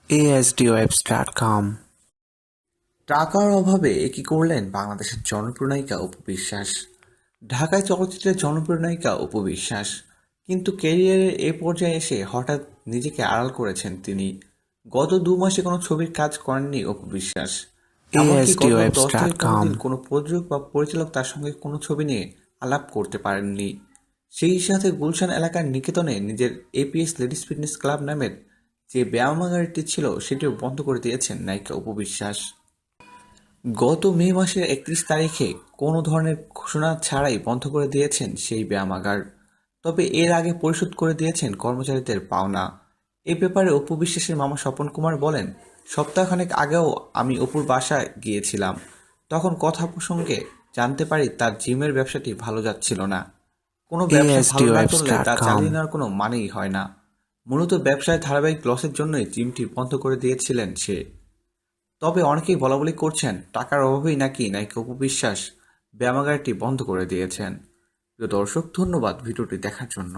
ASDWebs.com। টাকার অভাবে কি করলেন বাংলাদেশের জনপ্রিয় নায়িকা অপু বিশ্বাস। ঢাকায় চলচ্চিত্রের জনপ্রিয় নায়িকা অপু বিশ্বাস, কিন্তু ক্যারিয়ারের এ পর্যায়ে এসে হঠাৎ নিজেকে আড়াল করেছেন তিনি। গত 2 মাসে কোনো ছবির কাজ করেননি অপু বিশ্বাস। এমনকি গত 10 থেকে 15 ASDWebs.com। দিন কোনো প্রযোজক বা পরিচালক তার সঙ্গে কোনো ছবি নিয়ে আলাপ করতে পারেননি। সেই সাথে গুলশান এলাকার নিকেতনে নিজের এপিএস লেডিস ফিটনেস ক্লাব নামের যে ব্যায়ামাগারটি ছিল সেটিও বন্ধ করে দিয়েছেন নায়িকা অপু বিশ্বাস। গত মে মাসের 31 তারিখে কোনো ধরনের ঘোষণা ছাড়াই বন্ধ করে দিয়েছেন সেই ব্যায়ামাগার। তবে এর আগে পরিশোধ করে দিয়েছেন কর্মচারীদের পাওনা। এ ব্যাপারে অপু বিশ্বাসের মামা স্বপন কুমার বলেন, সপ্তাহখানেক আগেও আমি অপুর বাসায় গিয়েছিলাম। তখন কথা প্রসঙ্গে জানতে পারি তার জিমের ব্যবসাটি ভালো যাচ্ছিল না। কোনো ব্যবসা ভালো না চললে তা চালিয়ে ASDWebs.com। নেওয়ার কোনো মানেই হয় না। মূলত ব্যবসায় ধারাবাহিক লসের জন্যই জিমটি বন্ধ করে দিয়েছিলেন সে। তবে অনেকেই বলাবলি করছেন টাকার অভাবেই নাকি নায়িকা অপু বিশ্বাস ব্যায়ামাগারটি বন্ধ করে দিয়েছেন। প্রিয় দর্শক, ধন্যবাদ ভিডিওটি দেখার জন্য।